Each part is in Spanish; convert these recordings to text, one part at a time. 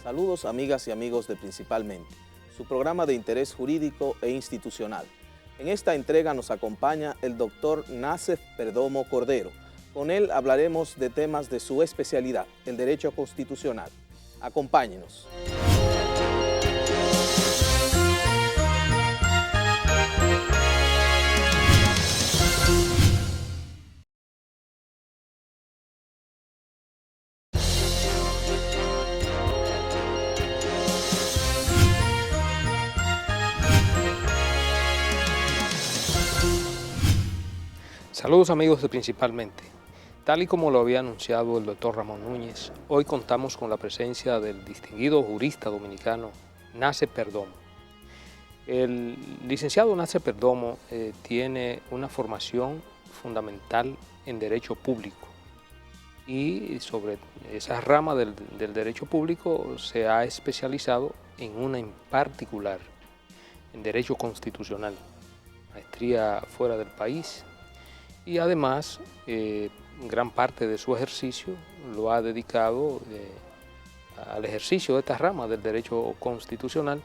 Saludos amigas y amigos de Principalmente, su programa de interés jurídico e institucional. En esta entrega nos acompaña el doctor Nacef Perdomo Cordero. Con él hablaremos de temas de su especialidad, el derecho constitucional. Acompáñenos. Saludos amigos de Principalmente. Tal y como lo había anunciado el doctor Ramón Núñez, hoy contamos con la presencia del distinguido jurista dominicano Nacef Perdomo. El licenciado Nacef Perdomo tiene una formación fundamental en derecho público y sobre esa rama del derecho público se ha especializado en una en particular, en derecho constitucional, maestría fuera del país. Y además, gran parte de su ejercicio lo ha dedicado al ejercicio de esta rama del derecho constitucional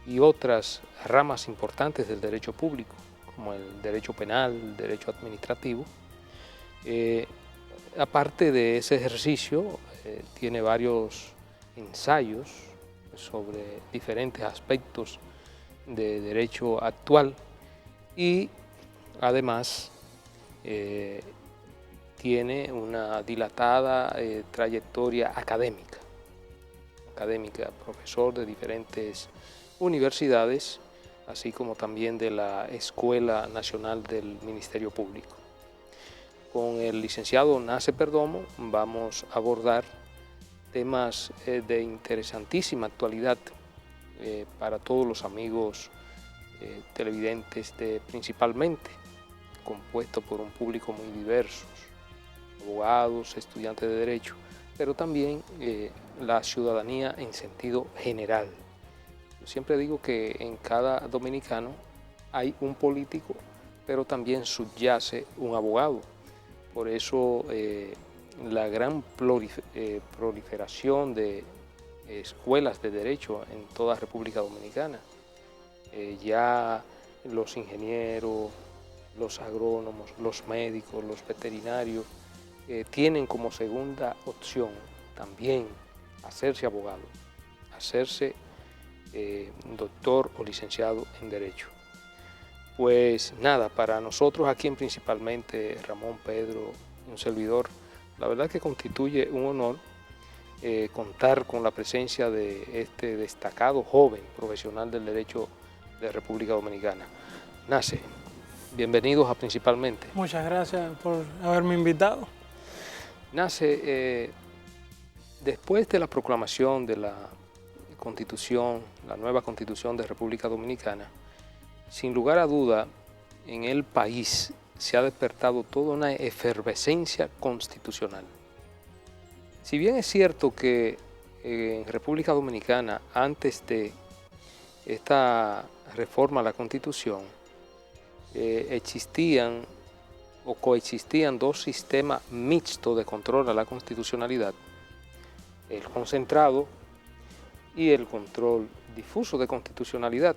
y otras ramas importantes del derecho público, como el derecho penal, el derecho administrativo. Aparte de ese ejercicio, tiene varios ensayos sobre diferentes aspectos de derecho actual y además tiene una dilatada trayectoria académica, profesor de diferentes universidades, así como también de la Escuela Nacional del Ministerio Público. Con el licenciado Nacef Perdomo vamos a abordar temas de interesantísima actualidad para todos los amigos televidentes de Principalmente, compuesto por un público muy diverso, abogados, estudiantes de derecho, pero también la ciudadanía en sentido general. Yo siempre digo que en cada dominicano hay un político, pero también subyace un abogado. Por eso la gran proliferación de escuelas de derecho en toda República Dominicana. Ya los ingenieros, los agrónomos, los médicos, los veterinarios tienen como segunda opción también hacerse abogado, hacerse doctor o licenciado en Derecho. Pues nada, para nosotros aquí en Principalmente, Ramón, Pedro, un servidor, la verdad que constituye un honor contar con la presencia de este destacado joven profesional del derecho de República Dominicana. Nacef, bienvenidos a Principalmente. Muchas gracias por haberme invitado. Nacef, después de la proclamación de la Constitución, la nueva Constitución de República Dominicana, sin lugar a duda, en el país se ha despertado toda una efervescencia constitucional. Si bien es cierto que en República Dominicana, antes de esta reforma a la Constitución, existían o coexistían dos sistemas mixtos de control a la constitucionalidad, el concentrado y el control difuso de constitucionalidad,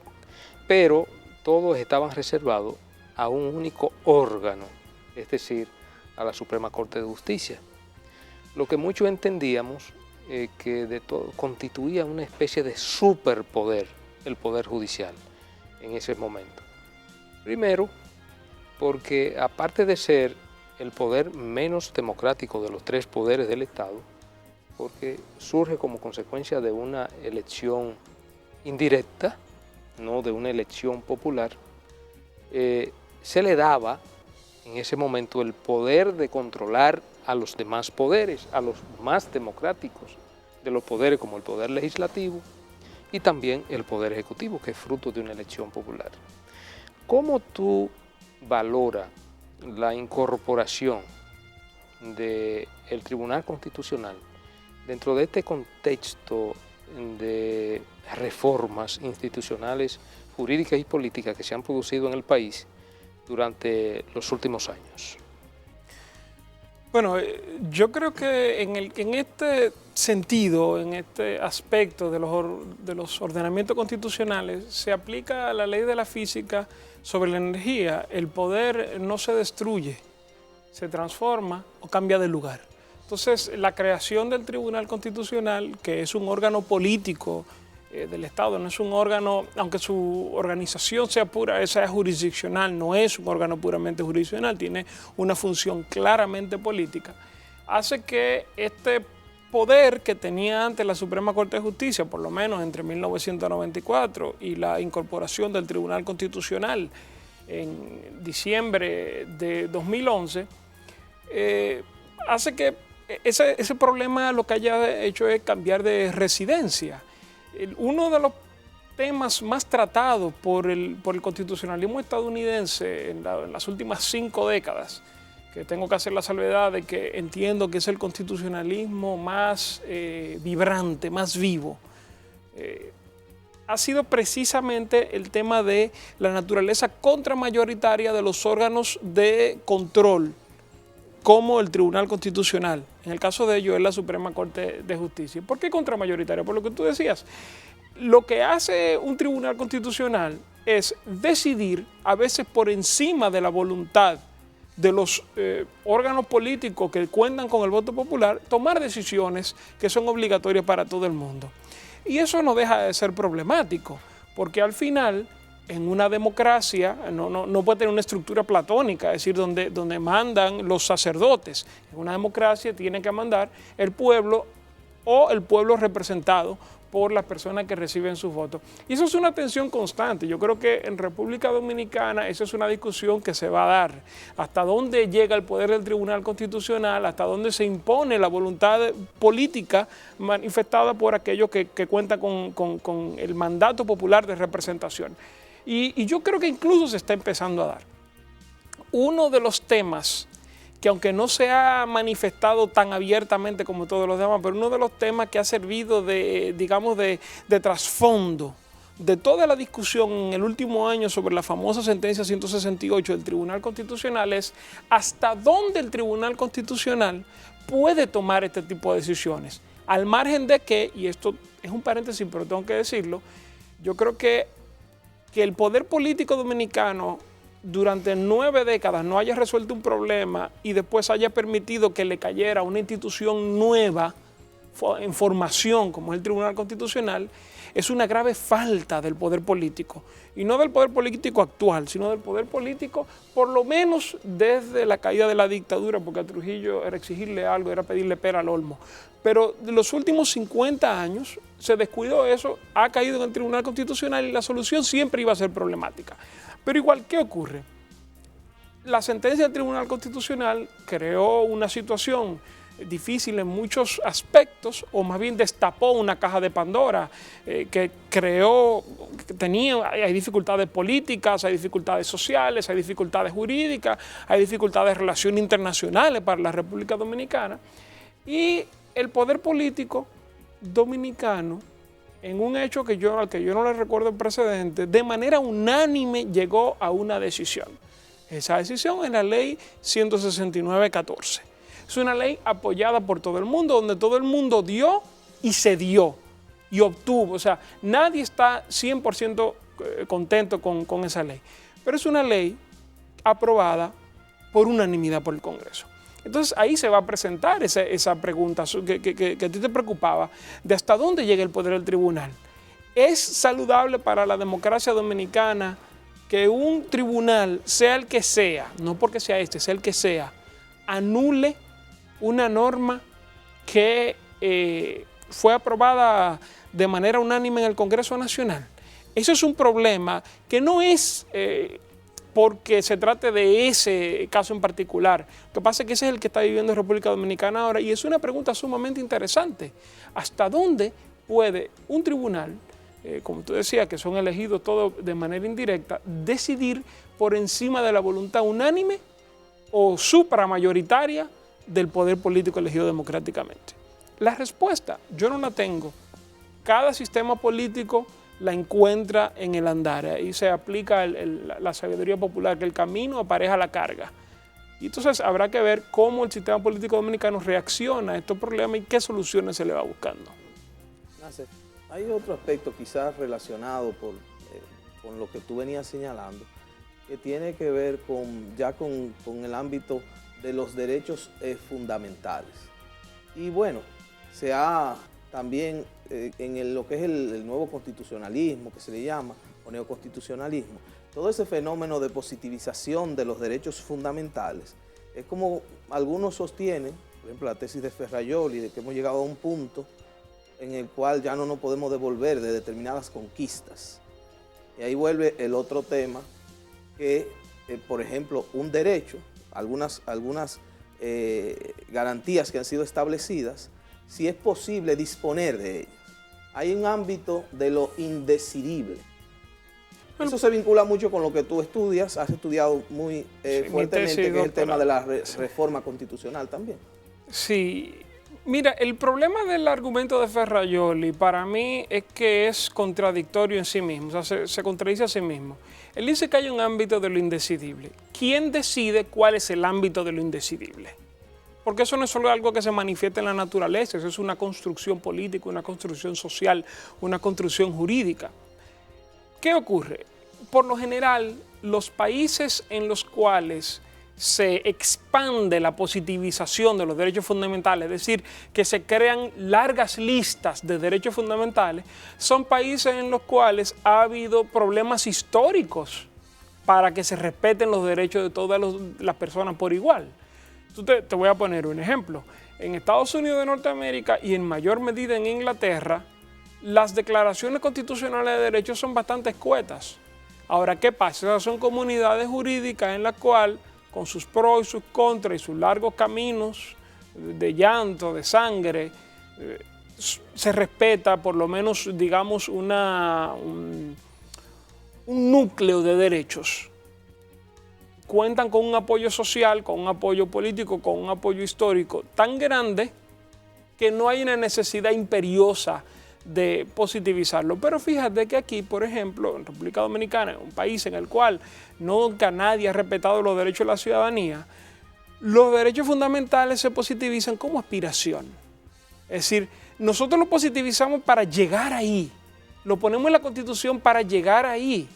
pero todos estaban reservados a un único órgano, es decir, a la Suprema Corte de Justicia. Lo que muchos entendíamos que de todo constituía una especie de superpoder, el Poder Judicial, en ese momento. Primero, porque aparte de ser el poder menos democrático de los tres poderes del Estado, porque surge como consecuencia de una elección indirecta, no de una elección popular, se le daba en ese momento el poder de controlar a los demás poderes, a los más democráticos de los poderes, como el poder legislativo y también el poder ejecutivo, que es fruto de una elección popular. ¿Cómo tú valoras la incorporación del Tribunal Constitucional dentro de este contexto de reformas institucionales, jurídicas y políticas que se han producido en el país durante los últimos años? Bueno, yo creo que en este sentido, en este aspecto de los ordenamientos constitucionales, se aplica la ley de la física sobre la energía. El poder no se destruye, se transforma o cambia de lugar. Entonces, la creación del Tribunal Constitucional, que es un órgano político del Estado, no es un órgano, aunque su organización sea pura, sea jurisdiccional, no es un órgano puramente jurisdiccional, tiene una función claramente política, hace que este poder que tenía antes la Suprema Corte de Justicia, por lo menos entre 1994 y la incorporación del Tribunal Constitucional en diciembre de 2011, hace que ese problema lo que haya hecho es cambiar de residencia. Uno de los temas más tratados por el constitucionalismo estadounidense en las últimas 5 décadas, que tengo que hacer la salvedad de que entiendo que es el constitucionalismo más vibrante, más vivo, ha sido precisamente el tema de la naturaleza contramayoritaria de los órganos de control, como el Tribunal Constitucional. En el caso de ello es la Suprema Corte de Justicia. ¿Por qué contramayoritaria? Por lo que tú decías. Lo que hace un Tribunal Constitucional es decidir, a veces por encima de la voluntad de los órganos políticos que cuentan con el voto popular, tomar decisiones que son obligatorias para todo el mundo. Y eso no deja de ser problemático, porque al final, en una democracia no puede tener una estructura platónica, es decir, donde mandan los sacerdotes. En una democracia tiene que mandar el pueblo o el pueblo representado por las personas que reciben sus votos. Y eso es una tensión constante. Yo creo que en República Dominicana esa es una discusión que se va a dar. Hasta dónde llega el poder del Tribunal Constitucional, hasta dónde se impone la voluntad política manifestada por aquellos que cuentan con el mandato popular de representación. Y yo creo que incluso se está empezando a dar. Uno de los temas que, aunque no se ha manifestado tan abiertamente como todos los demás, pero uno de los temas que ha servido de trasfondo de toda la discusión en el último año sobre la famosa sentencia 168 del Tribunal Constitucional es hasta dónde el Tribunal Constitucional puede tomar este tipo de decisiones. Al margen de que, y esto es un paréntesis, pero tengo que decirlo, yo creo que el poder político dominicano durante 9 décadas no haya resuelto un problema y después haya permitido que le cayera una institución nueva en formación como es el Tribunal Constitucional, es una grave falta del poder político. Y no del poder político actual, sino del poder político por lo menos desde la caída de la dictadura, porque a Trujillo era exigirle algo, era pedirle pera al olmo. Pero de los últimos 50 años se descuidó eso, ha caído en el Tribunal Constitucional y la solución siempre iba a ser problemática. Pero igual, ¿qué ocurre? La sentencia del Tribunal Constitucional creó una situación difícil en muchos aspectos, o más bien destapó una caja de Pandora que hay dificultades políticas, hay dificultades sociales, hay dificultades jurídicas, hay dificultades de relaciones internacionales para la República Dominicana. Y el poder político dominicano, en un hecho al que yo no le recuerdo el precedente, de manera unánime llegó a una decisión. Esa decisión es la ley 169-14. Es una ley apoyada por todo el mundo, donde todo el mundo dio y se dio y obtuvo. O sea, nadie está 100% contento con esa ley. Pero es una ley aprobada por unanimidad por el Congreso. Entonces ahí se va a presentar esa pregunta que a ti te preocupaba, de hasta dónde llega el poder del tribunal. ¿Es saludable para la democracia dominicana que un tribunal, sea el que sea, no porque sea sea el que sea, anule una norma que fue aprobada de manera unánime en el Congreso Nacional? Eso es un problema que no es porque se trate de ese caso en particular. Lo que pasa es que ese es el que está viviendo República Dominicana ahora y es una pregunta sumamente interesante. ¿Hasta dónde puede un tribunal, como tú decías, que son elegidos todos de manera indirecta, decidir por encima de la voluntad unánime o supramayoritaria del poder político elegido democráticamente? La respuesta yo no la tengo. Cada sistema político la encuentra en el andar. Ahí se aplica la sabiduría popular, que el camino apareja la carga. Y entonces habrá que ver cómo el sistema político dominicano reacciona a estos problemas y qué soluciones se le va buscando. Hay otro aspecto quizás relacionado con lo que tú venías señalando, que tiene que ver con el ámbito de los derechos fundamentales. Y bueno, se ha también en lo que es el nuevo constitucionalismo, que se le llama, o neoconstitucionalismo, todo ese fenómeno de positivización de los derechos fundamentales, es como algunos sostienen, por ejemplo la tesis de Ferrajoli, de que hemos llegado a un punto en el cual ya no nos podemos devolver de determinadas conquistas. Y ahí vuelve el otro tema, que por ejemplo un derecho, algunas garantías que han sido establecidas, si es posible disponer de ellas. Hay un ámbito de lo indecidible. Eso se vincula mucho con lo que tú estudias, has estudiado muy fuertemente, que es el tema de la reforma constitucional también. Sí, mira, el problema del argumento de Ferrajoli para mí es que es contradictorio en sí mismo, o sea, se contradice a sí mismo. Él dice que hay un ámbito de lo indecidible. ¿Quién decide cuál es el ámbito de lo indecidible? Porque eso no es solo algo que se manifiesta en la naturaleza, eso es una construcción política, una construcción social, una construcción jurídica. ¿Qué ocurre? Por lo general, los países en los cuales se expande la positivización de los derechos fundamentales, es decir, que se crean largas listas de derechos fundamentales, son países en los cuales ha habido problemas históricos para que se respeten los derechos de todas las personas por igual. Entonces, te voy a poner un ejemplo. En Estados Unidos de Norteamérica y en mayor medida en Inglaterra, las declaraciones constitucionales de derechos son bastante escuetas. Ahora, ¿qué pasa? Esas son comunidades jurídicas en las cuales, con sus pros y sus contras y sus largos caminos de llanto, de sangre, se respeta por lo menos, digamos, un núcleo de derechos. Cuentan con un apoyo social, con un apoyo político, con un apoyo histórico tan grande que no hay una necesidad imperiosa de positivizarlo. Pero fíjate que aquí, por ejemplo, en República Dominicana, un país en el cual nunca nadie ha respetado los derechos de la ciudadanía, los derechos fundamentales se positivizan como aspiración. Es decir, nosotros lo positivizamos para llegar ahí, lo ponemos en la Constitución para llegar ahí.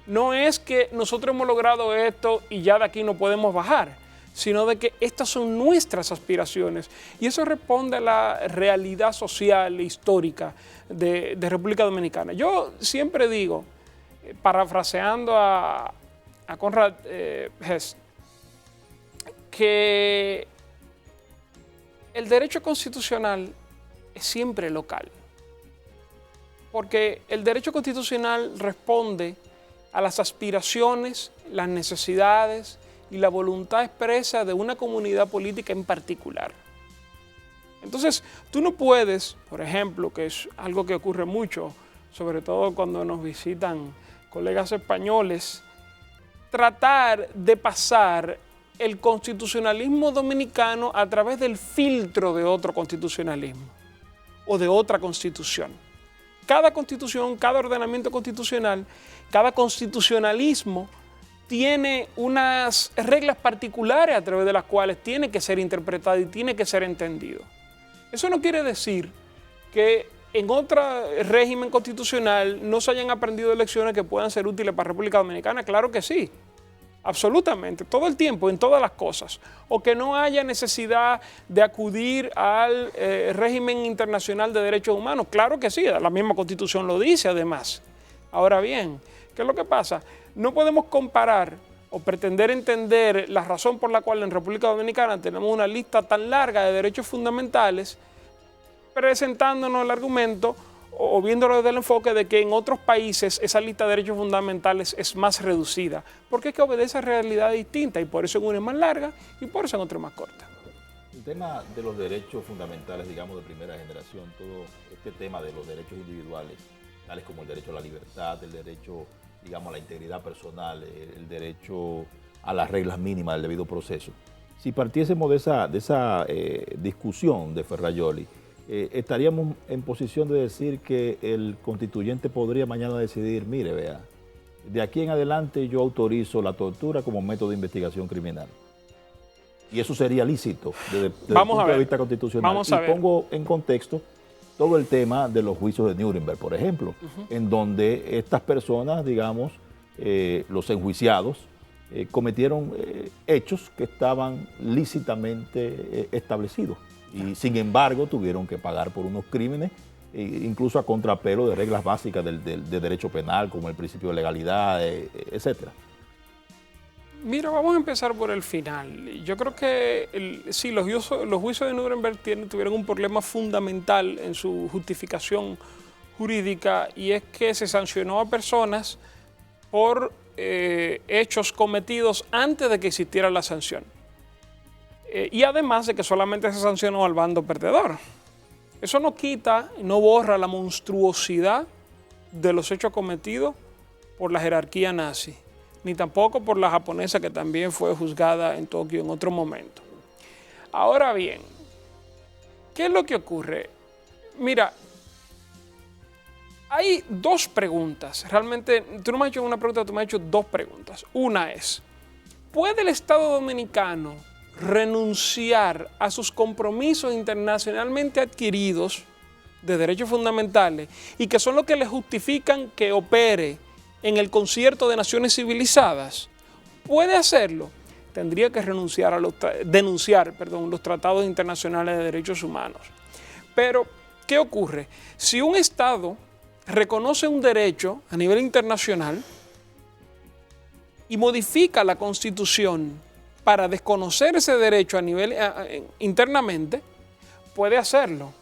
No es que nosotros hemos logrado esto y ya de aquí no podemos bajar, sino de que estas son nuestras aspiraciones. Y eso responde a la realidad social e histórica de República Dominicana. Yo siempre digo, parafraseando a Conrad Hess, que el derecho constitucional es siempre local, porque el derecho constitucional responde a las aspiraciones, las necesidades y la voluntad expresa de una comunidad política en particular. Entonces, tú no puedes, por ejemplo, que es algo que ocurre mucho, sobre todo cuando nos visitan colegas españoles, tratar de pasar el constitucionalismo dominicano a través del filtro de otro constitucionalismo o de otra constitución. Cada constitución, cada ordenamiento constitucional, cada constitucionalismo tiene unas reglas particulares a través de las cuales tiene que ser interpretado y tiene que ser entendido. Eso no quiere decir que en otro régimen constitucional no se hayan aprendido lecciones que puedan ser útiles para la República Dominicana. Claro que sí, absolutamente, todo el tiempo, en todas las cosas. O que no haya necesidad de acudir al régimen internacional de derechos humanos. Claro que sí, la misma Constitución lo dice además. Ahora bien, ¿qué es lo que pasa? No podemos comparar o pretender entender la razón por la cual en República Dominicana tenemos una lista tan larga de derechos fundamentales, presentándonos el argumento o viéndolo desde el enfoque de que en otros países esa lista de derechos fundamentales es más reducida, porque es que obedece a realidades distintas y por eso en una es más larga y por eso en otra es más corta. El tema de los derechos fundamentales, digamos, de primera generación, todo este tema de los derechos individuales, tales como el derecho a la libertad, el derecho, digamos, a la integridad personal, el derecho a las reglas mínimas del debido proceso. Si partiésemos de esa discusión de Ferrajoli, estaríamos en posición de decir que el constituyente podría mañana decidir, mire, vea, de aquí en adelante yo autorizo la tortura como método de investigación criminal. Y eso sería lícito desde el Vamos a punto de ver. vista constitucional. Vamos a Y ver. pongo en contexto todo el tema de los juicios de Nuremberg, por ejemplo, en donde estas personas, digamos, los enjuiciados, cometieron hechos que estaban lícitamente establecidos y sin embargo tuvieron que pagar por unos crímenes, incluso a contrapelo de reglas básicas de derecho penal, como el principio de legalidad, etcétera. Mira, vamos a empezar por el final. Yo creo que sí, los juicios de Nuremberg tuvieron un problema fundamental en su justificación jurídica, y es que se sancionó a personas por hechos cometidos antes de que existiera la sanción. Y además de que solamente se sancionó al bando perdedor. Eso no quita, no borra la monstruosidad de los hechos cometidos por la jerarquía nazi, ni tampoco por la japonesa, que también fue juzgada en Tokio en otro momento. Ahora bien, ¿qué es lo que ocurre? Mira, hay dos preguntas. Realmente, tú no me has hecho una pregunta, tú me has hecho dos preguntas. Una es, ¿puede el Estado Dominicano renunciar a sus compromisos internacionalmente adquiridos de derechos fundamentales y que son los que le justifican que opere en el concierto de naciones civilizadas? ¿Puede hacerlo? Tendría que denunciar los tratados internacionales de derechos humanos. Pero, ¿qué ocurre? Si un Estado reconoce un derecho a nivel internacional y modifica la Constitución para desconocer ese derecho a nivel internamente, puede hacerlo.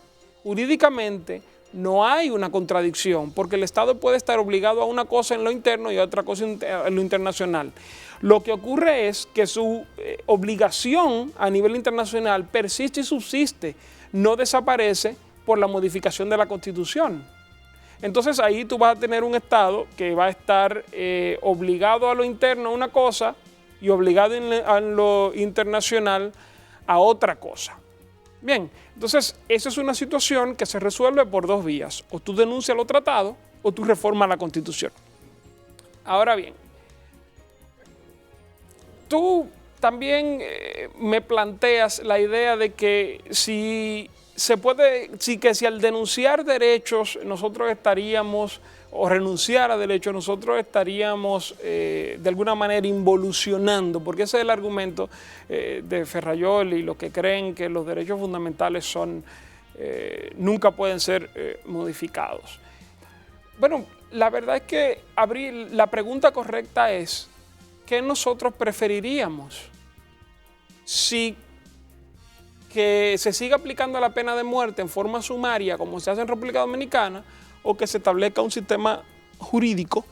Jurídicamente no hay una contradicción, porque el Estado puede estar obligado a una cosa en lo interno y a otra cosa en lo internacional. Lo que ocurre es que su obligación a nivel internacional persiste y subsiste, no desaparece por la modificación de la Constitución. Entonces ahí tú vas a tener un Estado que va a estar obligado a lo interno a una cosa y obligado a lo internacional a otra cosa. Bien, entonces esa es una situación que se resuelve por dos vías. O tú denuncias los tratados o tú reformas la Constitución. Ahora bien, tú también me planteas la idea de que si al denunciar derechos nosotros estaríamos, o renunciar a derechos, nosotros estaríamos de alguna manera involucionando, porque ese es el argumento de Ferrayol y los que creen que los derechos fundamentales nunca pueden ser modificados. Bueno, la verdad es que la pregunta correcta es, ¿qué nosotros preferiríamos? Si que se siga aplicando la pena de muerte en forma sumaria, como se hace en República Dominicana, o que se establezca un sistema jurídico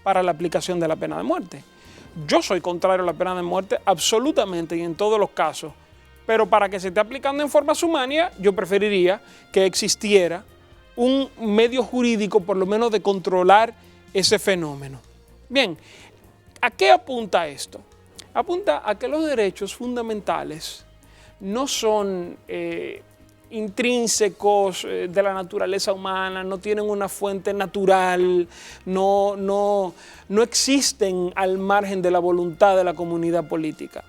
para la aplicación de la pena de muerte. Yo soy contrario a la pena de muerte absolutamente y en todos los casos, pero para que se esté aplicando en forma sumaria, yo preferiría que existiera un medio jurídico por lo menos de controlar ese fenómeno. Bien, ¿a qué apunta esto? Apunta a que los derechos fundamentales no son intrínsecos de la naturaleza humana, no tienen una fuente natural, no existen al margen de la voluntad de la comunidad política.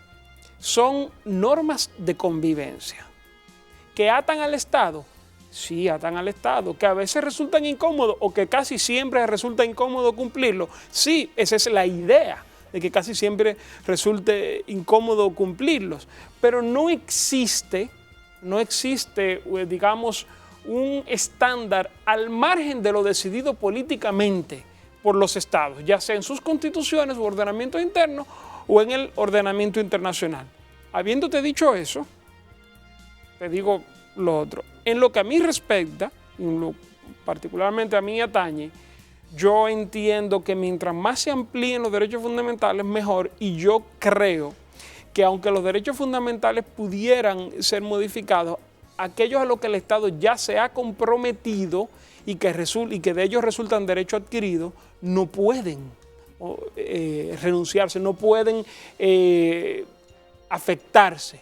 Son normas de convivencia. ¿Que atan al Estado? Sí, atan al Estado. ¿Que a veces resultan incómodos o que casi siempre resulta incómodo cumplirlo? Sí, esa es la idea, de que casi siempre resulte incómodo cumplirlos. Pero no existe, digamos, un estándar al margen de lo decidido políticamente por los estados, ya sea en sus constituciones u ordenamiento interno o en el ordenamiento internacional. Habiéndote dicho eso, te digo lo otro. En lo que a mí respecta, particularmente a mí atañe, yo entiendo que mientras más se amplíen los derechos fundamentales, mejor, y yo creo que aunque los derechos fundamentales pudieran ser modificados, aquellos a los que el Estado ya se ha comprometido y que de ellos resultan derechos adquiridos, no pueden renunciarse, no pueden afectarse,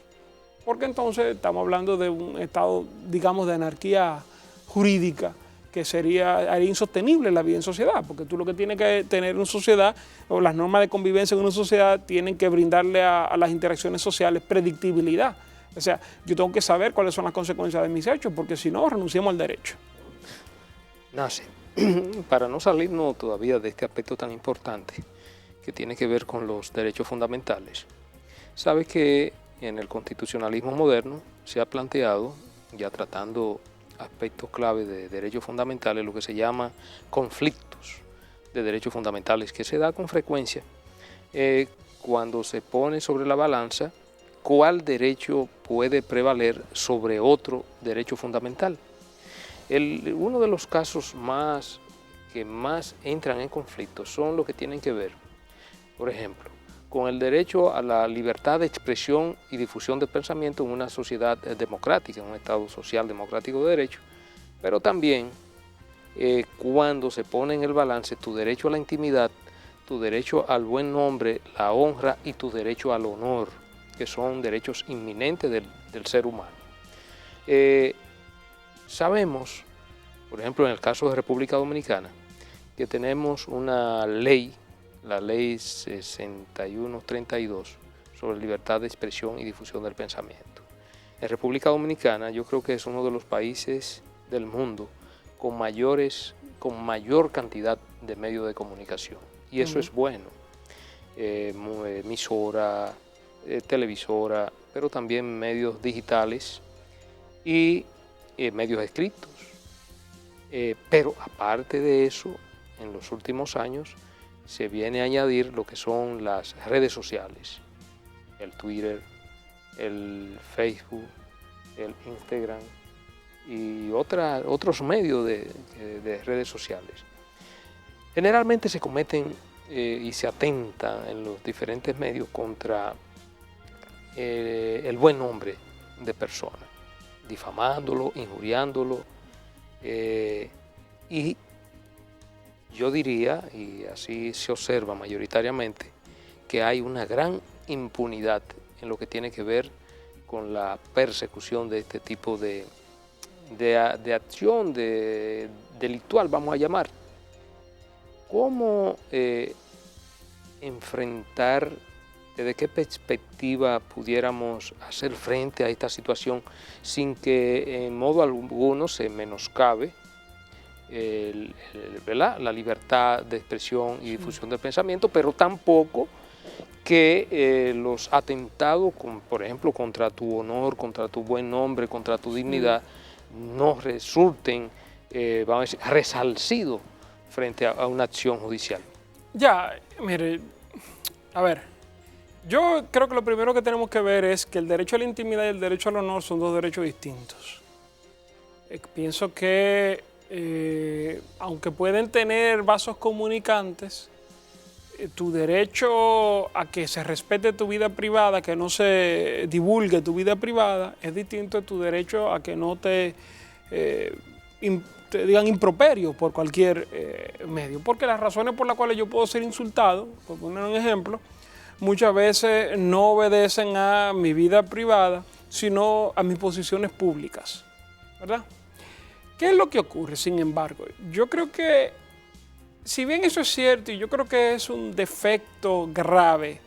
porque entonces estamos hablando de un estado, digamos, de anarquía jurídica que haría insostenible la vida en sociedad, porque tú lo que tienes que tener en una sociedad, o las normas de convivencia en una sociedad, tienen que brindarle a las interacciones sociales predictibilidad. O sea, yo tengo que saber cuáles son las consecuencias de mis hechos, porque si no, renunciamos al derecho. Nace, para no salirnos todavía de este aspecto tan importante que tiene que ver con los derechos fundamentales, sabe que en el constitucionalismo moderno se ha planteado, ya tratando aspectos clave de derechos fundamentales, lo que se llama conflictos de derechos fundamentales, que se da con frecuencia cuando se pone sobre la balanza cuál derecho puede prevaler sobre otro derecho fundamental. Uno de los casos que más entran en conflicto son los que tienen que ver, por ejemplo, con el derecho a la libertad de expresión y difusión de pensamiento en una sociedad democrática, en un Estado social democrático de derecho, pero también cuando se pone en el balance tu derecho a la intimidad, tu derecho al buen nombre, la honra y tu derecho al honor, que son derechos inminentes del ser humano. Sabemos, por ejemplo, en el caso de República Dominicana, que tenemos una ley, la ley 6132, sobre libertad de expresión y difusión del pensamiento. En República Dominicana yo creo que es uno de los países del mundo con mayor cantidad de medios de comunicación. Y eso es bueno. Emisora, televisora, pero también medios digitales y medios escritos. Pero aparte de eso, en los últimos años se viene a añadir lo que son las redes sociales, el Twitter, el Facebook, el Instagram y otros medios de redes sociales. Generalmente se cometen y se atenta en los diferentes medios contra el buen nombre de personas, difamándolo, injuriándolo, y yo diría, y así se observa mayoritariamente, que hay una gran impunidad en lo que tiene que ver con la persecución de este tipo de acción delictual, vamos a llamar. ¿Cómo enfrentar, desde qué perspectiva pudiéramos hacer frente a esta situación sin que en modo alguno se menoscabe la libertad de expresión y difusión del pensamiento, pero tampoco que los atentados, por ejemplo, contra tu honor, contra tu buen nombre, contra tu dignidad, no resulten, vamos a decir, resarcidos frente a una acción judicial? Ya, mire, a ver, yo creo que lo primero que tenemos que ver es que el derecho a la intimidad y el derecho al honor son dos derechos distintos. Pienso que aunque pueden tener vasos comunicantes, tu derecho a que se respete tu vida privada, que no se divulgue tu vida privada, es distinto a tu derecho a que no te digan improperio por cualquier medio. Porque las razones por las cuales yo puedo ser insultado, por poner un ejemplo, muchas veces no obedecen a mi vida privada, sino a mis posiciones públicas, ¿verdad? ¿Qué es lo que ocurre, sin embargo? Yo creo que, si bien eso es cierto, y yo creo que es un defecto grave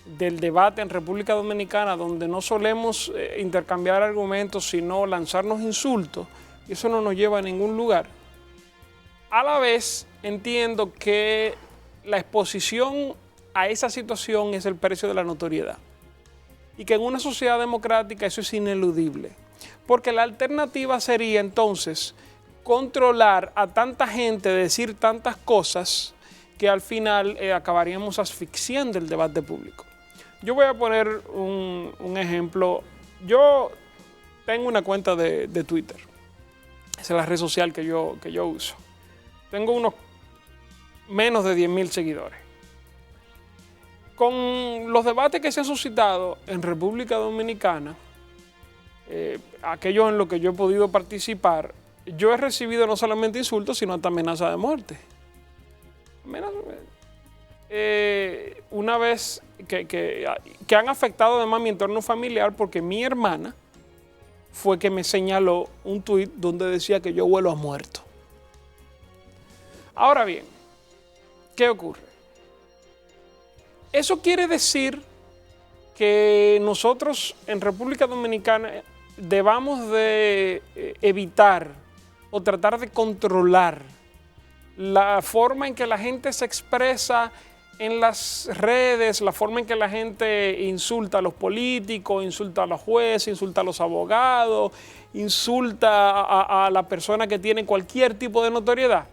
del debate en República Dominicana, donde no solemos intercambiar argumentos, sino lanzarnos insultos, y eso no nos lleva a ningún lugar. A la vez, entiendo que la exposición a esa situación es el precio de la notoriedad. Y que en una sociedad democrática eso es ineludible. Porque la alternativa sería entonces controlar a tanta gente, decir tantas cosas, que al final acabaríamos asfixiando el debate público. Yo voy a poner un ejemplo. Yo tengo una cuenta de Twitter. Esa es la red social que yo uso. Tengo unos menos de 10.000 seguidores. Con los debates que se han suscitado en República Dominicana, aquello en lo que yo he podido participar, yo he recibido no solamente insultos, sino hasta amenazas de muerte. Una vez que han afectado además mi entorno familiar, porque mi hermana fue que me señaló un tuit donde decía que yo huelo a muerto. Ahora bien, ¿qué ocurre? Eso quiere decir que nosotros en República Dominicana debamos de evitar o tratar de controlar la forma en que la gente se expresa en las redes, la forma en que la gente insulta a los políticos, insulta a los jueces, insulta a los abogados, insulta a la persona que tiene cualquier tipo de notoriedad.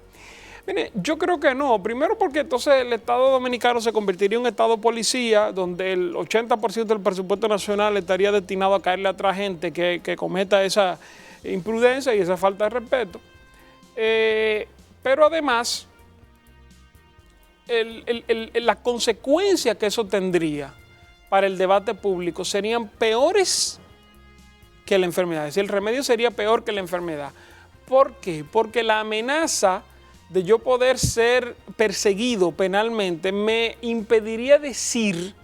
Mire, yo creo que no. Primero porque entonces el Estado dominicano se convertiría en un Estado policía donde el 80% del presupuesto nacional estaría destinado a caerle atrás gente que cometa esa imprudencia y esa falta de respeto. Pero además, la consecuencia que eso tendría para el debate público serían peores que la enfermedad. Es decir, el remedio sería peor que la enfermedad. ¿Por qué? Porque la amenaza de yo poder ser perseguido penalmente me impediría decir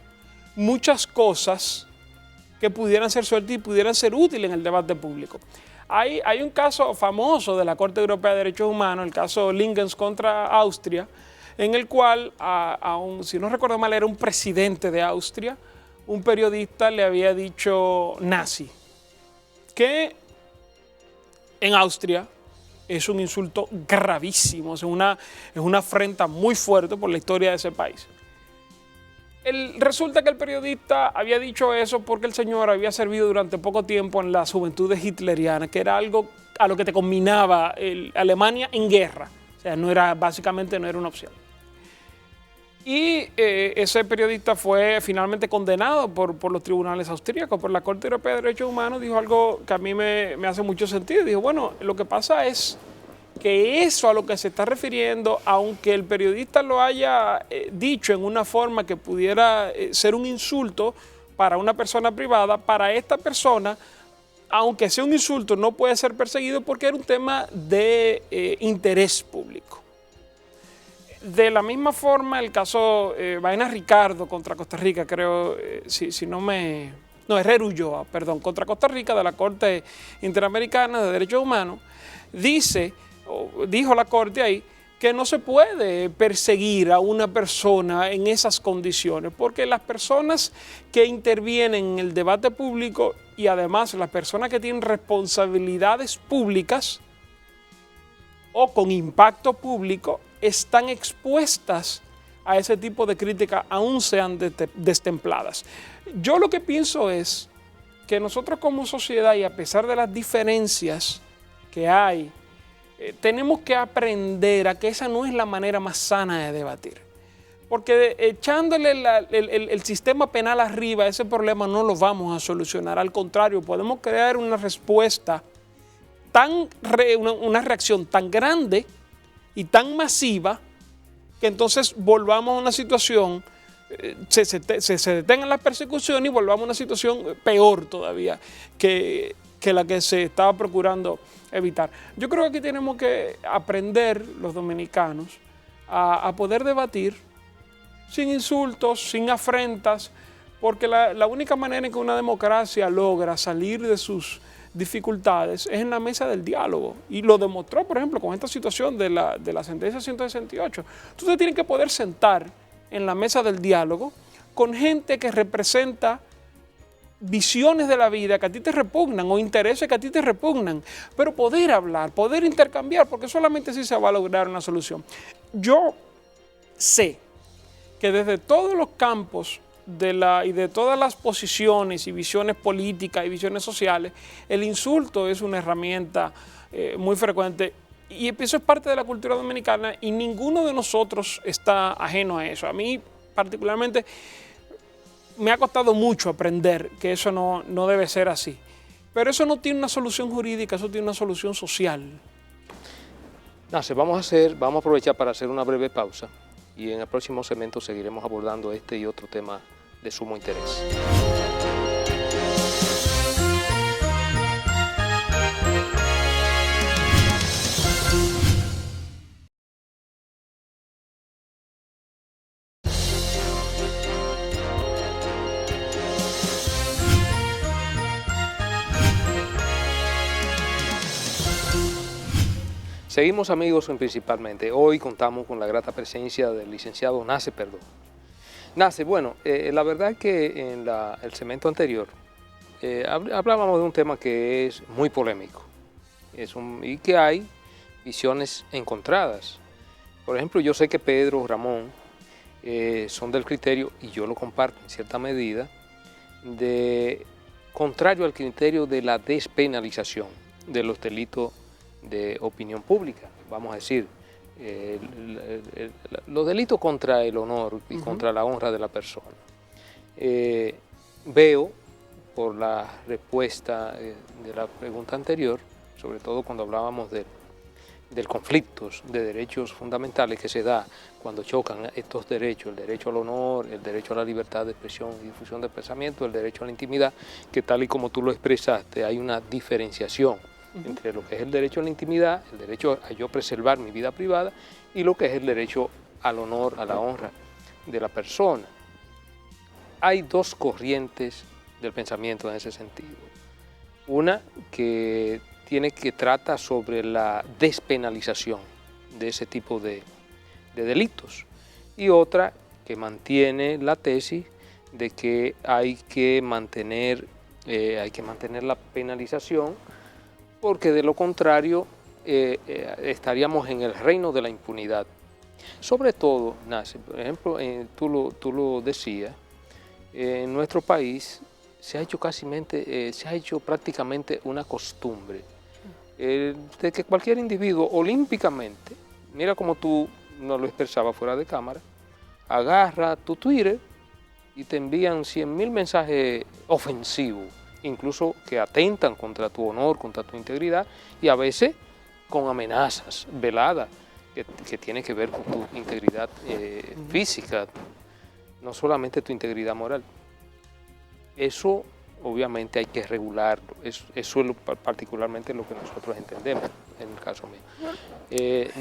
muchas cosas que pudieran ser sueltas y pudieran ser útiles en el debate público. Hay un caso famoso de la Corte Europea de Derechos Humanos, el caso Lingens contra Austria, en el cual, si no recuerdo mal, era un presidente de Austria, un periodista le había dicho nazi, que en Austria es un insulto gravísimo, es una afrenta muy fuerte por la historia de ese país. Resulta que el periodista había dicho eso porque el señor había servido durante poco tiempo en las juventudes hitlerianas, que era algo a lo que te combinaba Alemania en guerra. O sea, básicamente no era una opción. Y ese periodista fue finalmente condenado por los tribunales austríacos, por la Corte Europea de Derechos Humanos. Dijo algo que a mí me hace mucho sentido. Dijo, bueno, lo que pasa es que eso a lo que se está refiriendo, aunque el periodista lo haya dicho en una forma que pudiera ser un insulto para una persona privada, para esta persona, aunque sea un insulto, no puede ser perseguido porque era un tema de interés público. De la misma forma, el caso Vaina Ricardo contra Costa Rica, creo, Herrera Ulloa, perdón, contra Costa Rica de la Corte Interamericana de Derechos Humanos, dijo la Corte ahí que no se puede perseguir a una persona en esas condiciones, porque las personas que intervienen en el debate público y además las personas que tienen responsabilidades públicas o con impacto público están expuestas a ese tipo de críticas, aún sean destempladas. Yo lo que pienso es que nosotros como sociedad, y a pesar de las diferencias que hay, tenemos que aprender a que esa no es la manera más sana de debatir. Porque echándole el sistema penal arriba, ese problema no lo vamos a solucionar. Al contrario, podemos crear una respuesta, una reacción tan grande y tan masiva que entonces volvamos a una situación, se detengan las persecuciones y volvamos a una situación peor todavía que la que se estaba procurando evitar. Yo creo que aquí tenemos que aprender los dominicanos a poder debatir sin insultos, sin afrentas, porque la única manera en que una democracia logra salir de sus dificultades es en la mesa del diálogo, y lo demostró, por ejemplo, con esta situación de la sentencia 168. Entonces tienen que poder sentar en la mesa del diálogo con gente que representa visiones de la vida que a ti te repugnan o intereses que a ti te repugnan, pero poder hablar, poder intercambiar, porque solamente así se va a lograr una solución. Yo sé que desde todos los campos y de todas las posiciones y visiones políticas y visiones sociales, el insulto es una herramienta muy frecuente, y eso es parte de la cultura dominicana y ninguno de nosotros está ajeno a eso. A mí particularmente me ha costado mucho aprender que eso no debe ser así, pero eso no tiene una solución jurídica, eso tiene una solución social. Nace, vamos a aprovechar para hacer una breve pausa y en el próximo segmento seguiremos abordando este y otro tema de sumo interés. Seguimos amigos principalmente. Hoy contamos con la grata presencia del licenciado Nace Perdomo. Nace, bueno, la verdad es que en el segmento anterior hablábamos de un tema que es muy polémico y que hay visiones encontradas. Por ejemplo, yo sé que Pedro, Ramón, son del criterio, y yo lo comparto en cierta medida, contrario al criterio de la despenalización de los delitos de opinión pública, vamos a decir, los delitos contra el honor y contra la honra de la persona. Veo, por la respuesta de la pregunta anterior, sobre todo cuando hablábamos del conflicto de derechos fundamentales que se da cuando chocan estos derechos, el derecho al honor, el derecho a la libertad de expresión y difusión del pensamiento, el derecho a la intimidad, que tal y como tú lo expresaste, hay una diferenciación entre lo que es el derecho a la intimidad, el derecho a yo preservar mi vida privada, y lo que es el derecho al honor, a la honra de la persona. Hay dos corrientes del pensamiento en ese sentido. Una que trata sobre la despenalización de ese tipo de delitos, y otra que mantiene la tesis de que hay que mantener la penalización, porque de lo contrario estaríamos en el reino de la impunidad. Sobre todo, Nace, por ejemplo, tú lo decías, en nuestro país se ha hecho prácticamente una costumbre de que cualquier individuo olímpicamente, mira como tú nos lo expresabas fuera de cámara, agarra tu Twitter y te envían 100.000 mensajes ofensivos, incluso que atentan contra tu honor, contra tu integridad, y a veces con amenazas veladas que tienen que ver con tu integridad física, no solamente tu integridad moral. Eso obviamente hay que regularlo, eso es particularmente lo que nosotros entendemos en el caso mío.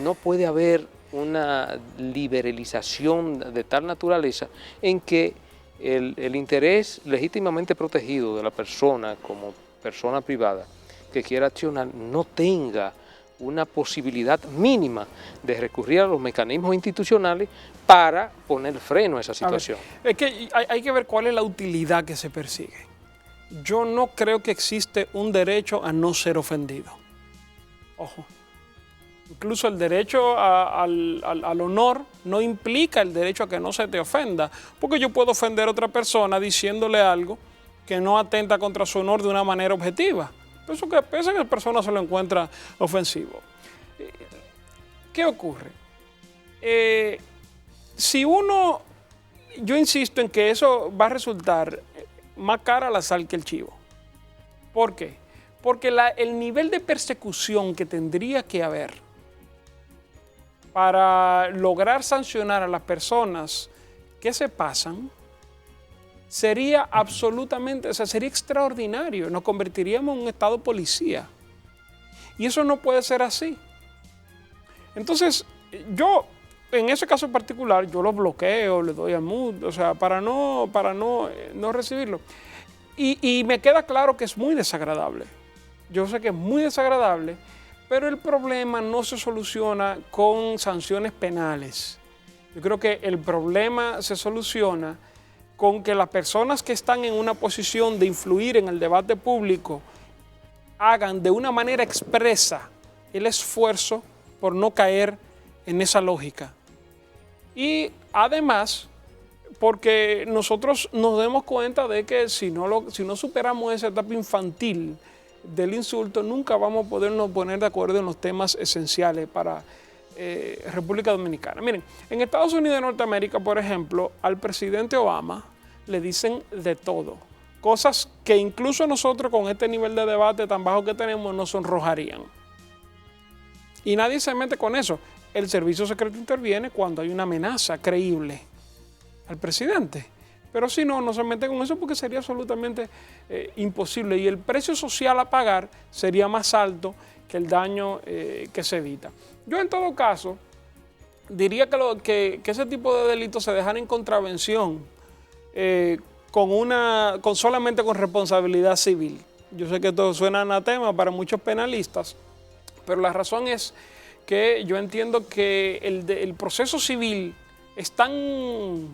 No puede haber una liberalización de tal naturaleza en que el interés legítimamente protegido de la persona como persona privada que quiera accionar no tenga una posibilidad mínima de recurrir a los mecanismos institucionales para poner freno a esa situación. Es que hay que ver cuál es la utilidad que se persigue. Yo no creo que existe un derecho a no ser ofendido. Ojo. Incluso el derecho al honor no implica el derecho a que no se te ofenda, porque yo puedo ofender a otra persona diciéndole algo que no atenta contra su honor de una manera objetiva. Pienso que la persona se lo encuentra ofensivo. ¿Qué ocurre? Yo insisto en que eso va a resultar más cara la sal que el chivo. ¿Por qué? Porque el nivel de persecución que tendría que haber para lograr sancionar a las personas que se pasan sería absolutamente, sería extraordinario. Nos convertiríamos en un estado policía. Y eso no puede ser así. Entonces, yo, en ese caso en particular, yo lo bloqueo, le doy a mute, o sea, para no recibirlo. Y me queda claro que es muy desagradable. Yo sé que es muy desagradable, pero el problema no se soluciona con sanciones penales. Yo creo que el problema se soluciona con que las personas que están en una posición de influir en el debate público hagan de una manera expresa el esfuerzo por no caer en esa lógica. Y además, porque nosotros nos demos cuenta de que si no superamos esa etapa infantil del insulto, nunca vamos a podernos poner de acuerdo en los temas esenciales para República Dominicana. Miren, en Estados Unidos de Norteamérica, por ejemplo, al presidente Obama le dicen de todo. Cosas que incluso nosotros con este nivel de debate tan bajo que tenemos nos sonrojarían. Y nadie se mete con eso. El servicio secreto interviene cuando hay una amenaza creíble al presidente. Pero si no, no se mete con eso porque sería absolutamente imposible. Y el precio social a pagar sería más alto que el daño que se evita. Yo en todo caso diría que ese tipo de delitos se dejan en contravención solamente con responsabilidad civil. Yo sé que esto suena anatema para muchos penalistas, pero la razón es que yo entiendo que el proceso civil es tan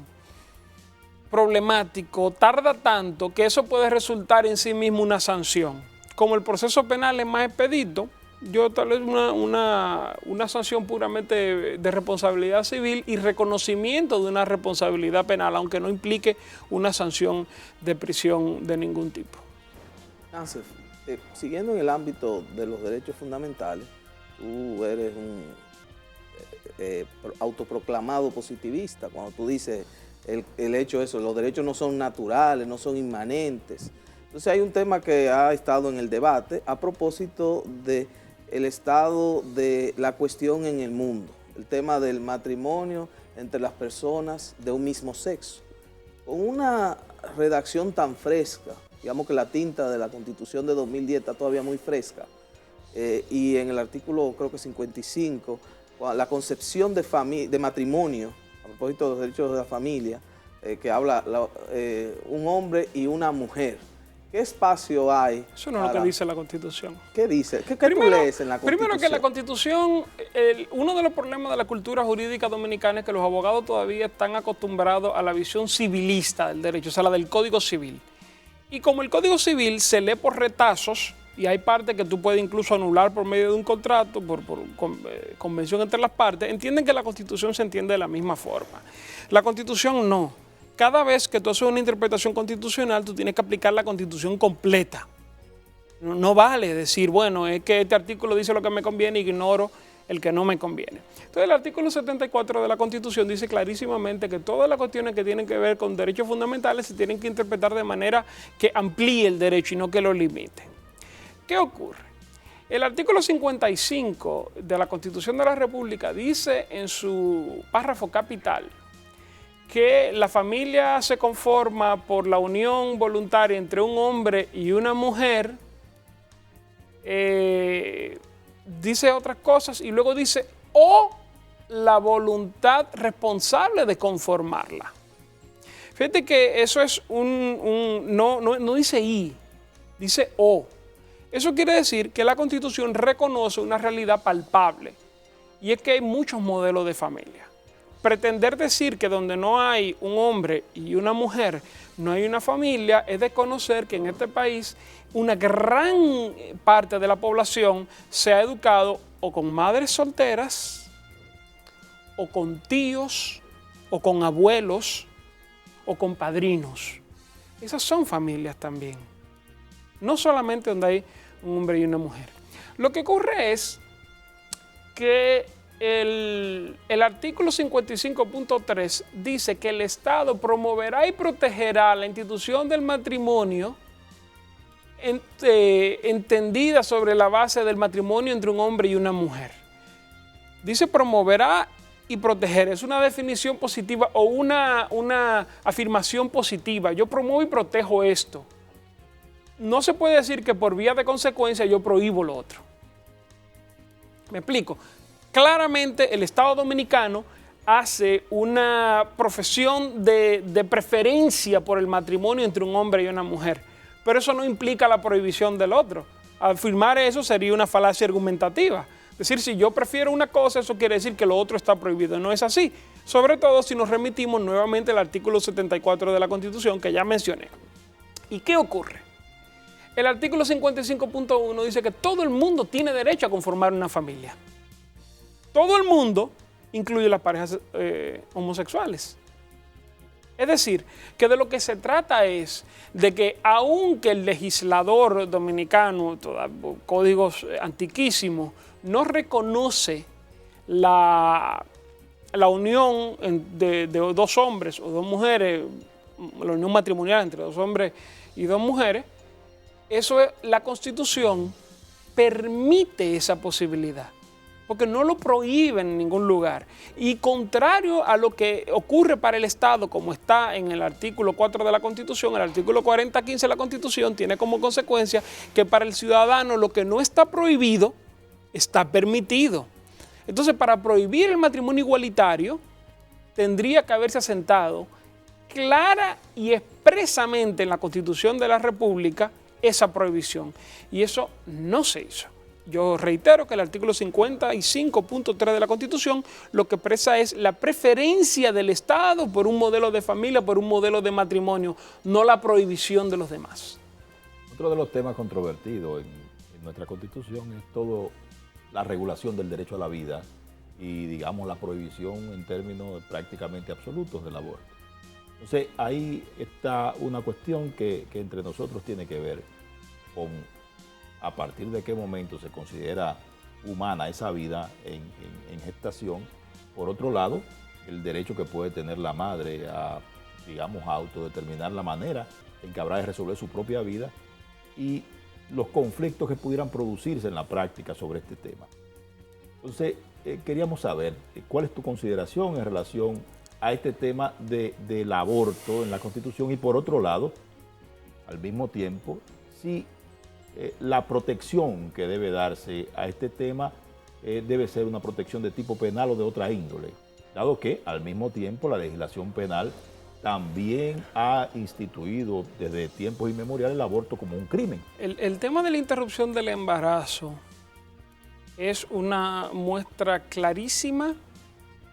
problemático, tarda tanto, que eso puede resultar en sí mismo una sanción. Como el proceso penal es más expedito, yo tal vez una sanción puramente de responsabilidad civil y reconocimiento de una responsabilidad penal, aunque no implique una sanción de prisión de ningún tipo. Nássef, siguiendo en el ámbito de los derechos fundamentales, tú eres un autoproclamado positivista. Cuando tú dices el hecho de eso, los derechos no son naturales, no son inmanentes. Entonces hay un tema que ha estado en el debate a propósito de el estado de la cuestión en el mundo, el tema del matrimonio entre las personas de un mismo sexo. Con una redacción tan fresca, digamos que la tinta de la Constitución de 2010 está todavía muy fresca, y en el artículo creo que 55, la concepción de matrimonio, a propósito de los derechos de la familia, que habla un hombre y una mujer. ¿Qué espacio hay? Eso no es lo que dice la Constitución. ¿Qué dice? ¿Qué tú lees en la Constitución? Primero que la Constitución, uno de los problemas de la cultura jurídica dominicana es que los abogados todavía están acostumbrados a la visión civilista del derecho, o sea, la del Código Civil. Y como el Código Civil se lee por retazos, y hay partes que tú puedes incluso anular por medio de un contrato, por convención entre las partes, entienden que la Constitución se entiende de la misma forma. La Constitución no. Cada vez que tú haces una interpretación constitucional, tú tienes que aplicar la Constitución completa. No vale decir, bueno, es que este artículo dice lo que me conviene y ignoro el que no me conviene. Entonces, el artículo 74 de la Constitución dice clarísimamente que todas las cuestiones que tienen que ver con derechos fundamentales se tienen que interpretar de manera que amplíe el derecho y no que lo limite. ¿Qué ocurre? El artículo 55 de la Constitución de la República dice en su párrafo capital que la familia se conforma por la unión voluntaria entre un hombre y una mujer, dice otras cosas y luego dice, o la voluntad responsable de conformarla. Fíjate que eso es no dice y, dice o. Eso quiere decir que la Constitución reconoce una realidad palpable y es que hay muchos modelos de familia. Pretender decir que donde no hay un hombre y una mujer no hay una familia es desconocer que en este país una gran parte de la población se ha educado o con madres solteras, o con tíos, o con abuelos, o con padrinos. Esas son familias también. No solamente donde hay un hombre y una mujer. Lo que ocurre es que el artículo 55.3 dice que el Estado promoverá y protegerá la institución del matrimonio entendida sobre la base del matrimonio entre un hombre y una mujer. Dice promoverá y proteger. Es una definición positiva o una afirmación positiva. Yo promuevo y protejo esto. No se puede decir que por vía de consecuencia yo prohíbo lo otro. ¿Me explico? Claramente el Estado Dominicano hace una profesión de preferencia por el matrimonio entre un hombre y una mujer, pero eso no implica la prohibición del otro. Afirmar eso sería una falacia argumentativa. Es decir, si yo prefiero una cosa, eso quiere decir que lo otro está prohibido. No es así. Sobre todo si nos remitimos nuevamente al artículo 74 de la Constitución que ya mencioné. ¿Y qué ocurre? El artículo 55.1 dice que todo el mundo tiene derecho a conformar una familia. Todo el mundo incluye las parejas homosexuales. Es decir, que de lo que se trata es de que aunque el legislador dominicano, códigos antiquísimos, no reconoce la unión de dos hombres o dos mujeres, la unión matrimonial entre dos hombres y dos mujeres, la Constitución permite esa posibilidad, porque no lo prohíbe en ningún lugar. Y contrario a lo que ocurre para el Estado, como está en el artículo 4 de la Constitución, el artículo 40.15 de la Constitución tiene como consecuencia que para el ciudadano lo que no está prohibido está permitido. Entonces, para prohibir el matrimonio igualitario, tendría que haberse asentado clara y expresamente en la Constitución de la República esa prohibición. Y eso no se hizo. Yo reitero que el artículo 55.3 de la Constitución lo que expresa es la preferencia del Estado por un modelo de familia, por un modelo de matrimonio, no la prohibición de los demás. Otro de los temas controvertidos en nuestra Constitución es todo la regulación del derecho a la vida y, digamos, la prohibición en términos prácticamente absolutos del aborto. Entonces, ahí está una cuestión que entre nosotros tiene que ver con a partir de qué momento se considera humana esa vida en gestación. Por otro lado, el derecho que puede tener la madre a, digamos, a autodeterminar la manera en que habrá de resolver su propia vida y los conflictos que pudieran producirse en la práctica sobre este tema. Entonces, queríamos saber cuál es tu consideración en relación a este tema del aborto en la Constitución y, por otro lado, al mismo tiempo, si la protección que debe darse a este tema debe ser una protección de tipo penal o de otra índole, dado que, al mismo tiempo, la legislación penal también ha instituido desde tiempos inmemoriales el aborto como un crimen. El tema de la interrupción del embarazo es una muestra clarísima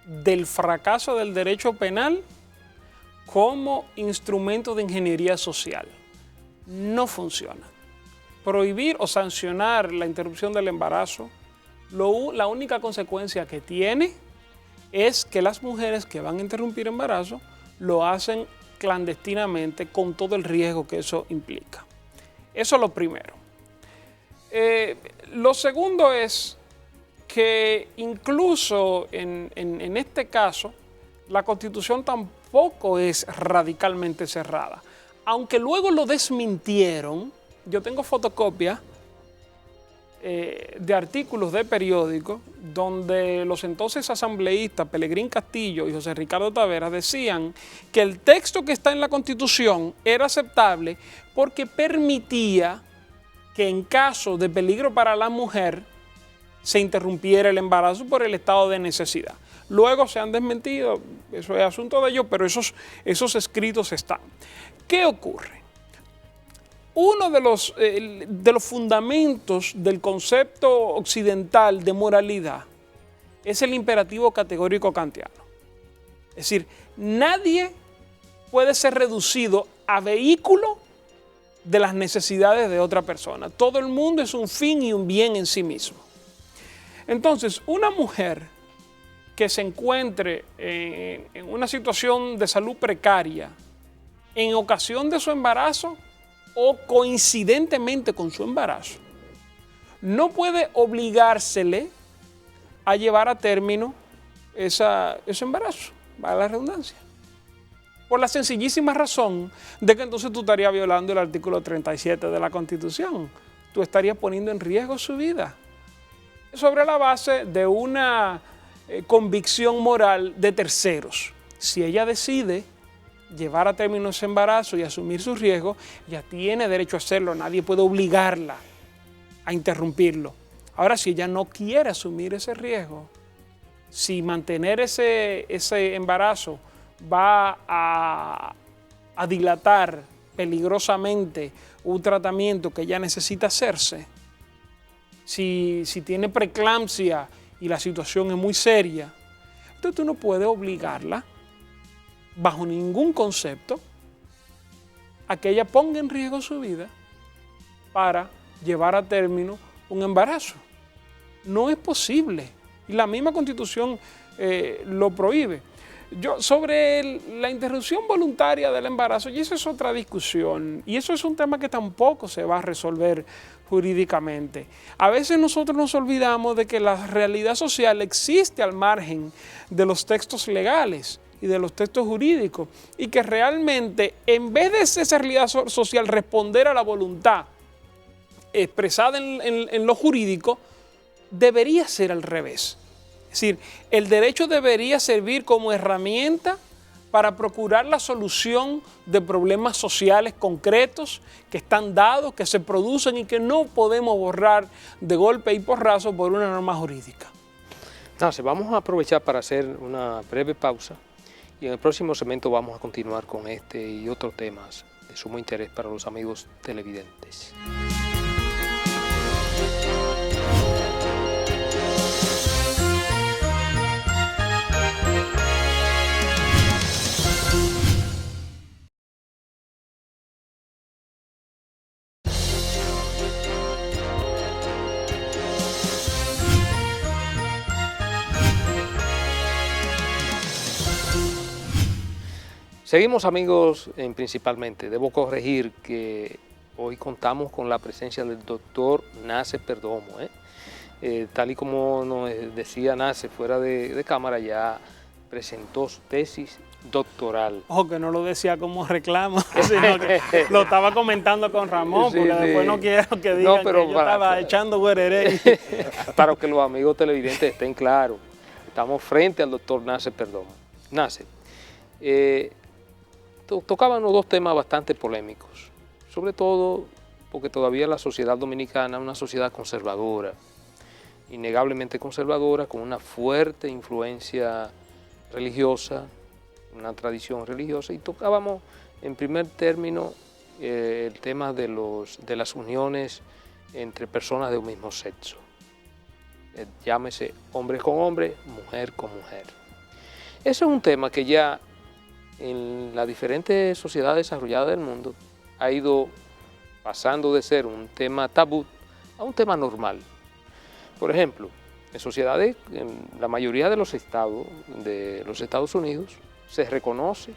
del fracaso del derecho penal como instrumento de ingeniería social. No funciona. Prohibir o sancionar la interrupción del embarazo, la única consecuencia que tiene es que las mujeres que van a interrumpir embarazo lo hacen clandestinamente con todo el riesgo que eso implica. Eso es lo primero. Lo segundo es que incluso en este caso la Constitución tampoco es radicalmente cerrada. Aunque luego lo desmintieron, yo tengo fotocopias de artículos de periódicos donde los entonces asambleístas Pelegrín Castillo y José Ricardo Taveras decían que el texto que está en la Constitución era aceptable porque permitía que en caso de peligro para la mujer se interrumpiera el embarazo por el estado de necesidad. Luego se han desmentido, eso es asunto de ellos, pero esos escritos están. ¿Qué ocurre? Uno de los fundamentos del concepto occidental de moralidad es el imperativo categórico kantiano. Es decir, nadie puede ser reducido a vehículo de las necesidades de otra persona. Todo el mundo es un fin y un bien en sí mismo. Entonces, una mujer que se encuentre en una situación de salud precaria en ocasión de su embarazo o coincidentemente con su embarazo, no puede obligársele a llevar a término ese embarazo, vale la redundancia. Por la sencillísima razón de que entonces tú estarías violando el artículo 37 de la Constitución. Tú estarías poniendo en riesgo su vida sobre la base de una convicción moral de terceros. Si ella decide llevar a término ese embarazo y asumir su riesgo, ella tiene derecho a hacerlo, nadie puede obligarla a interrumpirlo. Ahora, si ella no quiere asumir ese riesgo, si mantener ese embarazo va a dilatar peligrosamente un tratamiento que ella necesita hacerse, si tiene preeclampsia y la situación es muy seria, entonces tú no puedes obligarla bajo ningún concepto a que ella ponga en riesgo su vida para llevar a término un embarazo. No es posible. Y la misma Constitución lo prohíbe. Sobre la interrupción voluntaria del embarazo, y eso es otra discusión, y eso es un tema que tampoco se va a resolver jurídicamente. A veces nosotros nos olvidamos de que la realidad social existe al margen de los textos legales y de los textos jurídicos, y que realmente, en vez de esa realidad social responder a la voluntad expresada en lo jurídico, debería ser al revés. Es decir, el derecho debería servir como herramienta para procurar la solución de problemas sociales concretos que están dados, que se producen y que no podemos borrar de golpe y porrazo por una norma jurídica. Vamos a aprovechar para hacer una breve pausa y en el próximo segmento vamos a continuar con este y otros temas de sumo interés para los amigos televidentes. Seguimos, amigos, principalmente. Debo corregir que hoy contamos con la presencia del doctor Nacef Perdomo. Tal y como nos decía Nacef fuera de cámara, ya presentó su tesis doctoral. Ojo, que no lo decía como reclamo, sino que lo estaba comentando con Ramón, porque después no quiero que digan que yo estaba echando güereré. Para que los amigos televidentes estén claros, estamos frente al doctor Nacef Perdomo. Nacef, tocaban los dos temas bastante polémicos, sobre todo porque todavía la sociedad dominicana es una sociedad conservadora, innegablemente conservadora, con una fuerte influencia religiosa, una tradición religiosa, y tocábamos en primer término el tema de las uniones entre personas de un mismo sexo, llámese hombre con hombre, mujer con mujer. Ese es un tema que ya en las diferentes sociedades desarrolladas del mundo ha ido pasando de ser un tema tabú a un tema normal. Por ejemplo, en sociedades, en la mayoría de los estados de los Estados Unidos, se reconoce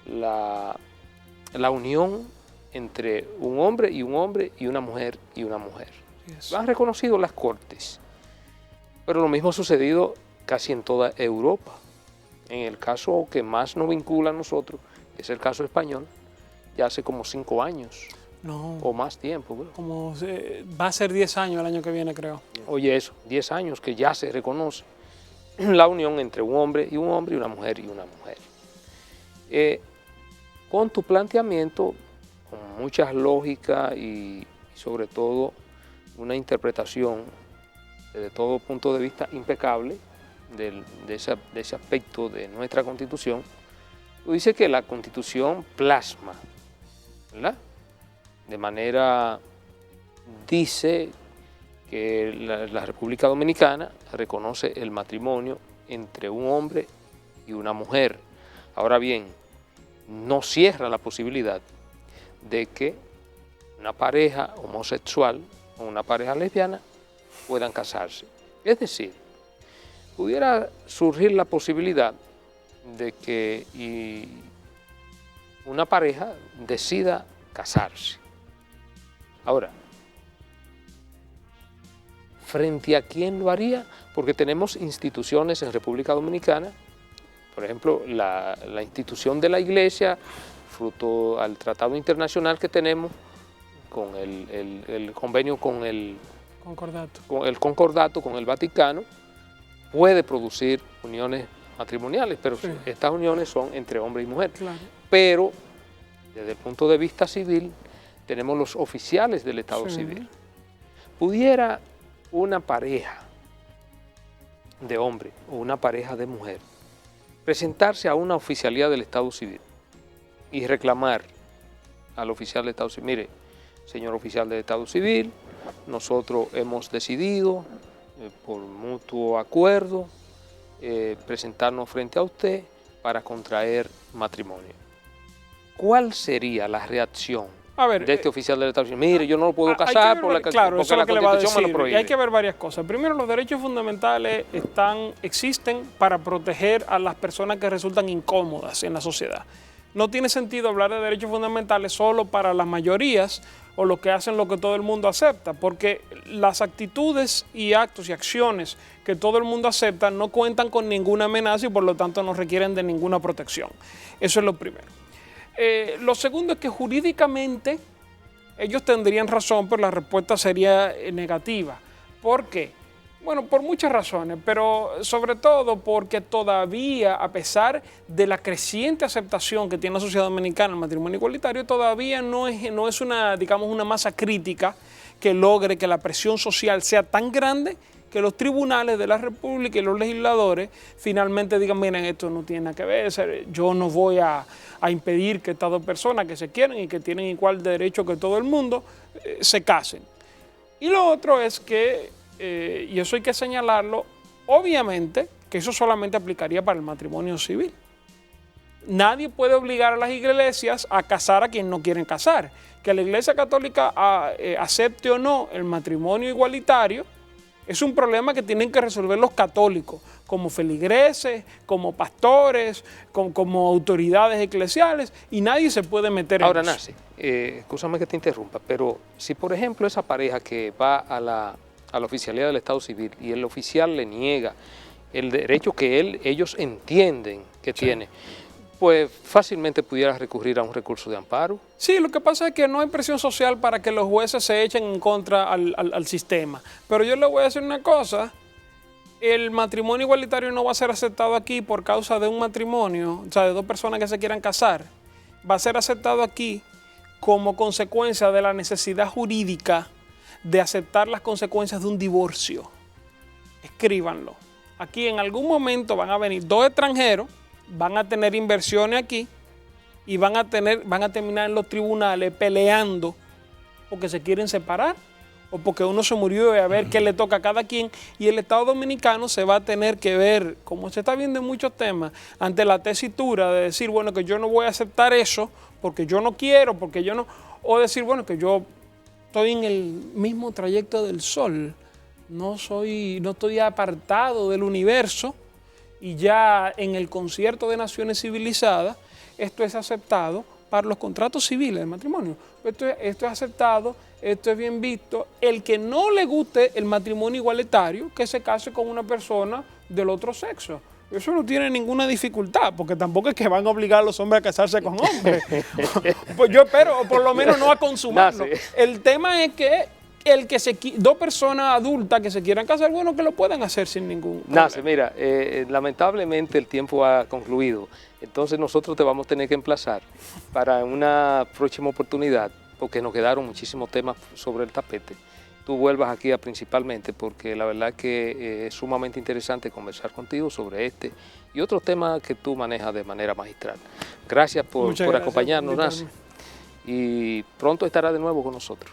la unión entre un hombre y una mujer y una mujer. Lo han reconocido las cortes, pero lo mismo ha sucedido casi en toda Europa. En el caso que más nos vincula a nosotros, que es el caso español, ya hace como 5 años. No. O más tiempo. Bueno. Como va a ser 10 años el año que viene, creo. Oye, eso, 10 años que ya se reconoce la unión entre un hombre y una mujer y una mujer. Con tu planteamiento, con mucha lógica y sobre todo una interpretación desde todo punto de vista impecable de ese aspecto de nuestra Constitución, tú dices que la Constitución plasma, ¿verdad? De manera, dice que la República Dominicana reconoce el matrimonio entre un hombre y una mujer. Ahora bien, no cierra la posibilidad de que una pareja homosexual o una pareja lesbiana puedan casarse. Es decir, pudiera surgir la posibilidad de que una pareja decida casarse. Ahora, ¿frente a quién lo haría? Porque tenemos instituciones en República Dominicana, por ejemplo, la institución de la Iglesia, fruto al tratado internacional que tenemos, con el convenio con el concordato con el Vaticano, puede producir uniones matrimoniales, pero sí, estas uniones son entre hombre y mujer. Claro. Pero, desde el punto de vista civil, tenemos los oficiales del Estado civil. ¿Pudiera una pareja de hombre o una pareja de mujer presentarse a una oficialía del Estado civil y reclamar al oficial del Estado civil: mire, señor oficial del Estado civil, nosotros hemos decidido por mutuo acuerdo presentarnos frente a usted para contraer matrimonio? ¿Cuál sería la reacción de este oficial del Estado civil? Mire, yo no lo puedo casar porque la Constitución me lo prohíbe. Y hay que ver varias cosas. Primero, los derechos fundamentales existen para proteger a las personas que resultan incómodas en la sociedad. No tiene sentido hablar de derechos fundamentales solo para las mayorías o los que hacen lo que todo el mundo acepta, porque las actitudes y actos y acciones que todo el mundo acepta no cuentan con ninguna amenaza y por lo tanto no requieren de ninguna protección. Eso es lo primero. Lo segundo es que jurídicamente ellos tendrían razón, pero la respuesta sería negativa. ¿Por qué? Bueno, por muchas razones, pero sobre todo porque todavía, a pesar de la creciente aceptación que tiene la sociedad dominicana el matrimonio igualitario, todavía no es una, digamos, una masa crítica que logre que la presión social sea tan grande que los tribunales de la República y los legisladores finalmente digan: miren, esto no tiene nada que ver, yo no voy a impedir que estas dos personas que se quieren y que tienen igual de derecho que todo el mundo se casen. Y lo otro es que, y eso hay que señalarlo, obviamente que eso solamente aplicaría para el matrimonio civil. Nadie puede obligar a las iglesias a casar a quien no quieren casar. Que la Iglesia Católica acepte o no el matrimonio igualitario es un problema que tienen que resolver los católicos, como feligreses, como pastores, como autoridades eclesiales, y nadie se puede meter en eso. Ahora, Nancy, escúchame que te interrumpa, pero si por ejemplo esa pareja que va a la oficialía del Estado Civil y el oficial le niega el derecho que ellos entienden que tiene, pues fácilmente pudiera recurrir a un recurso de amparo. Sí, lo que pasa es que no hay presión social para que los jueces se echen en contra al sistema. Pero yo le voy a decir una cosa, el matrimonio igualitario no va a ser aceptado aquí por causa de un matrimonio, o sea, de dos personas que se quieran casar. Va a ser aceptado aquí como consecuencia de la necesidad jurídica de aceptar las consecuencias de un divorcio. Escríbanlo. Aquí en algún momento van a venir dos extranjeros, van a tener inversiones aquí y van a terminar en los tribunales peleando porque se quieren separar o porque uno se murió y a ver qué le toca a cada quien, y el Estado Dominicano se va a tener que ver, como se está viendo en muchos temas, ante la tesitura de decir, bueno, que yo no voy a aceptar eso porque yo no quiero, porque yo no, o decir, bueno, que yo estoy en el mismo trayecto del sol, no estoy apartado del universo, y ya en el concierto de naciones civilizadas esto es aceptado para los contratos civiles del matrimonio. Esto es aceptado, esto es bien visto. El que no le guste el matrimonio igualitario, que se case con una persona del otro sexo. Eso no tiene ninguna dificultad, porque tampoco es que van a obligar a los hombres a casarse con hombres. Pues yo espero, o por lo menos no a consumarlo. El tema es que dos personas adultas que se quieran casar, bueno, que lo puedan hacer sin ningún problema. Nancy, mira, lamentablemente el tiempo ha concluido, entonces nosotros te vamos a tener que emplazar para una próxima oportunidad, porque nos quedaron muchísimos temas sobre el tapete. Tú vuelvas aquí principalmente, porque la verdad que es sumamente interesante conversar contigo sobre este y otros temas que tú manejas de manera magistral. Gracias por acompañarnos, Nancy, y pronto estará de nuevo con nosotros.